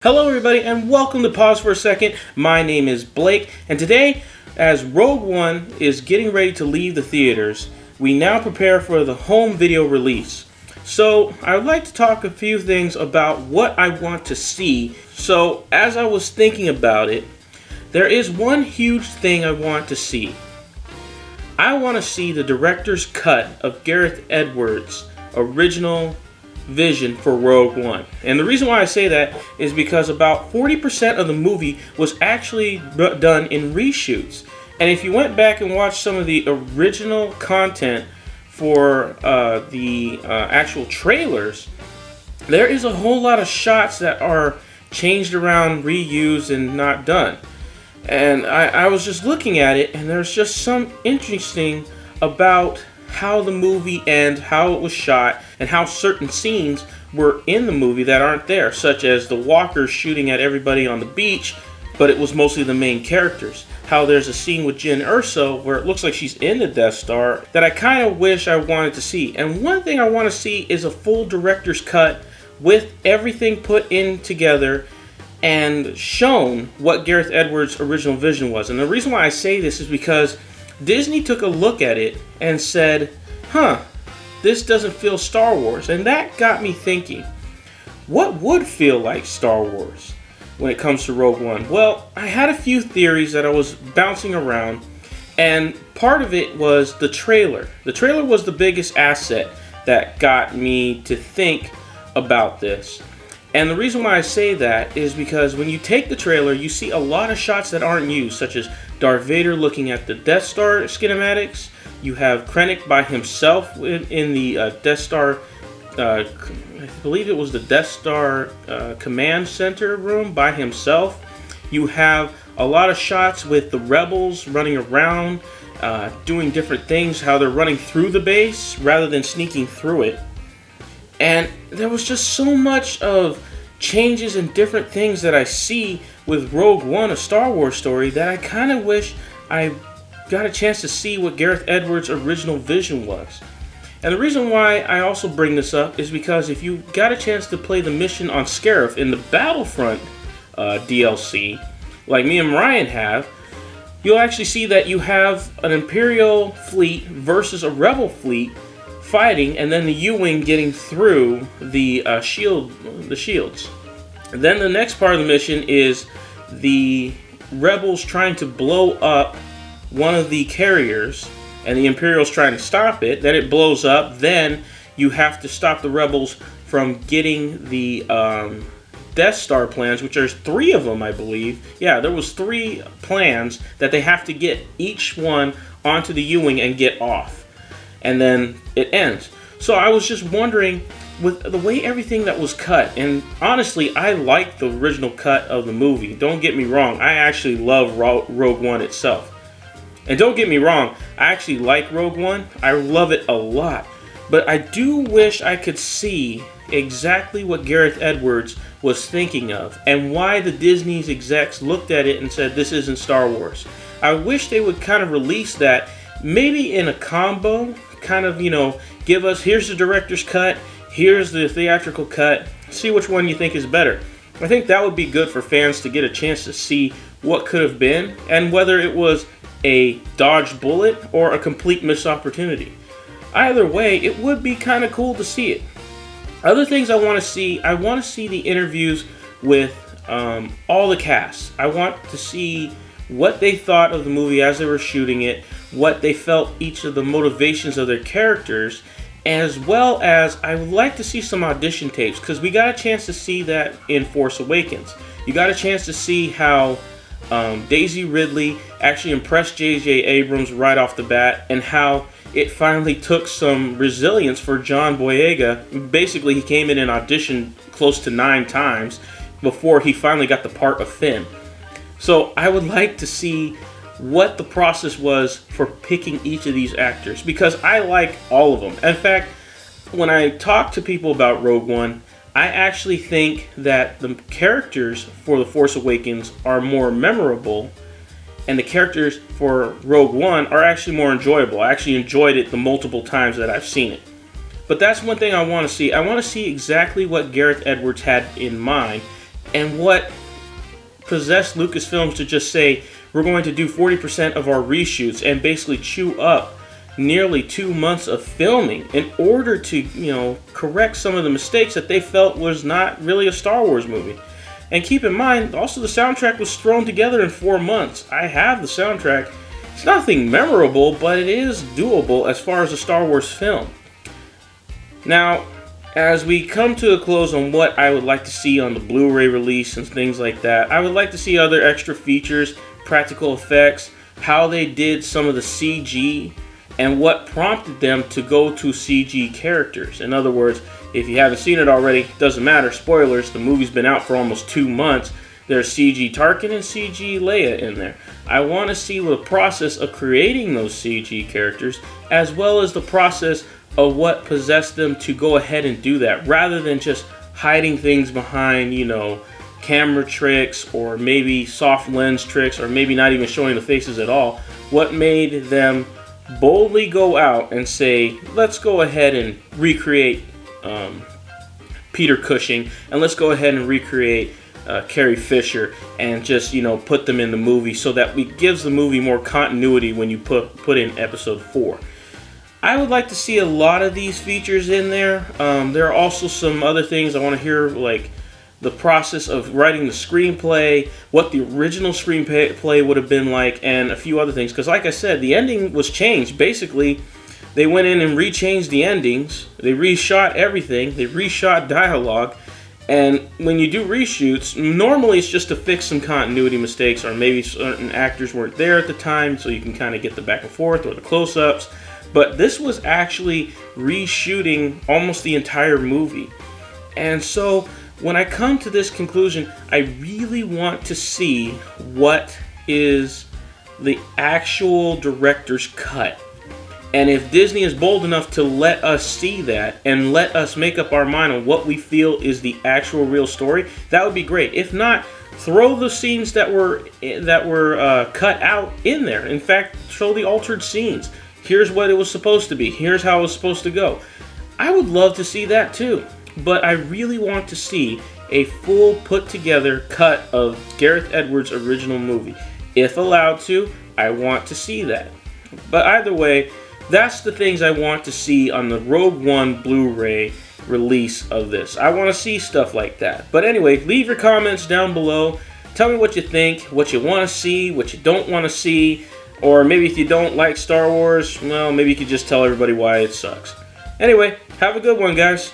Hello everybody and welcome to Pause for a Second. My name is Blake, and today, as Rogue One is getting ready to leave the theaters, we now prepare for the home video release. So I would like to talk a few things about what I want to see. So as I was thinking about it, there is one huge thing I want to see. I want to see the director's cut of Gareth Edwards' original vision for Rogue One. And the reason why I say that is because about 40% of the movie was actually done in reshoots. And if you went back and watched some of the original content for the actual trailers, there is a whole lot of shots that are changed around, reused, and not done. And I was just looking at it, and there's just some interesting about how the movie ends, how it was shot, and how certain scenes were in the movie that aren't there, such as the walkers shooting at everybody on the beach, but it was mostly the main characters. How there's a scene with Jyn Erso where it looks like she's in the Death Star that I kind of wish I wanted to see. And one thing I want to see is a full director's cut with everything put in together and shown what Gareth Edwards' original vision was. And the reason why I say this is because Disney took a look at it and said, this doesn't feel Star Wars. And that got me thinking, what would feel like Star Wars when it comes to Rogue One? Well, I had a few theories that I was bouncing around, and part of it was the trailer. The trailer was the biggest asset that got me to think about this. And the reason why I say that is because when you take the trailer, you see a lot of shots that aren't used, such as Darth Vader looking at the Death Star schematics. You have Krennic by himself in the Death Star, I believe it was the Death Star command center room by himself. You have a lot of shots with the rebels running around, doing different things, how they're running through the base rather than sneaking through it. And there was just so much of changes and different things that I see with Rogue One, a Star Wars story, that I kind of wish I got a chance to see what Gareth Edwards' original vision was. And the reason why I also bring this up is because if you got a chance to play the mission on Scarif in the Battlefront DLC, like me and Ryan have, you'll actually see that you have an Imperial fleet versus a Rebel fleet fighting, and then the U-Wing getting through the shields. And then the next part of the mission is the Rebels trying to blow up one of the carriers, and the Imperials trying to stop it. Then it blows up. Then you have to stop the Rebels from getting the Death Star plans, which there's 3 of them, I believe. Yeah, there was 3 plans that they have to get each one onto the U-Wing and get off. And then it ends. So I was just wondering, with the way everything that was cut, and honestly, I like the original cut of the movie. Don't get me wrong, I actually love Rogue One itself. And don't get me wrong, I actually like Rogue One. I love it a lot. But I do wish I could see exactly what Gareth Edwards was thinking of, and why the Disney's execs looked at it and said, this isn't Star Wars. I wish they would kind of release that, maybe in a combo, kind of, give us, here's the director's cut, here's the theatrical cut, see which one you think is better. I think that would be good for fans to get a chance to see what could have been, and whether it was a dodged bullet or a complete missed opportunity. Either way, it would be kind of cool to see it. Other things I want to see the interviews with all the cast. I want to see what they thought of the movie as they were shooting it, what they felt each of the motivations of their characters, as well as I would like to see some audition tapes, because we got a chance to see that in Force Awakens. You got a chance to see how Daisy Ridley actually impressed J.J. Abrams right off the bat, and how it finally took some resilience for John Boyega. Basically, he came in and auditioned close to 9 times before he finally got the part of Finn. So I would like to see what the process was for picking each of these actors, because I like all of them. In fact, when I talk to people about Rogue One, I actually think that the characters for The Force Awakens are more memorable, and the characters for Rogue One are actually more enjoyable. I actually enjoyed it the multiple times that I've seen it. But that's one thing I want to see. I want to see exactly what Gareth Edwards had in mind, and what possessed Lucasfilms to just say, we're going to do 40% of our reshoots and basically chew up nearly 2 months of filming in order to, correct some of the mistakes that they felt was not really a Star Wars movie. And keep in mind, also the soundtrack was thrown together in 4 months. I have the soundtrack. It's nothing memorable, but it is doable as far as a Star Wars film. Now, as we come to a close on what I would like to see on the Blu-ray release and things like that, I would like to see other extra features, practical effects, how they did some of the CG, and what prompted them to go to CG characters. In other words, if you haven't seen it already, doesn't matter, spoilers, the movie's been out for almost 2 months. There's CG Tarkin and CG Leia in there. I want to see the process of creating those CG characters, as well as the process of what possessed them to go ahead and do that, rather than just hiding things behind, camera tricks, or maybe soft lens tricks, or maybe not even showing the faces at all. What made them boldly go out and say, let's go ahead and recreate Peter Cushing, and let's go ahead and recreate Carrie Fisher, and just put them in the movie, so that it gives the movie more continuity when you put in episode 4. I would like to see a lot of these features in there. There are also some other things I want to hear, like the process of writing the screenplay, what the original screenplay would have been like, and a few other things. Because like I said, the ending was changed. Basically, they went in and rechanged the endings. They reshot everything. They reshot dialogue. And when you do reshoots, normally it's just to fix some continuity mistakes, or maybe certain actors weren't there at the time, so you can kind of get the back and forth or the close-ups. But this was actually reshooting almost the entire movie. And so when I come to this conclusion, I really want to see what is the actual director's cut. And if Disney is bold enough to let us see that and let us make up our mind on what we feel is the actual real story, that would be great. If not, throw the scenes that were cut out in there. In fact, show the altered scenes. Here's what it was supposed to be. Here's how it was supposed to go. I would love to see that too. But I really want to see a full put together cut of Gareth Edwards' original movie. If allowed to, I want to see that. But either way, that's the things I want to see on the Rogue One Blu-ray release of this. I want to see stuff like that. But anyway, leave your comments down below. Tell me what you think, what you want to see, what you don't want to see. Or maybe if you don't like Star Wars, well, maybe you could just tell everybody why it sucks. Anyway, have a good one, guys.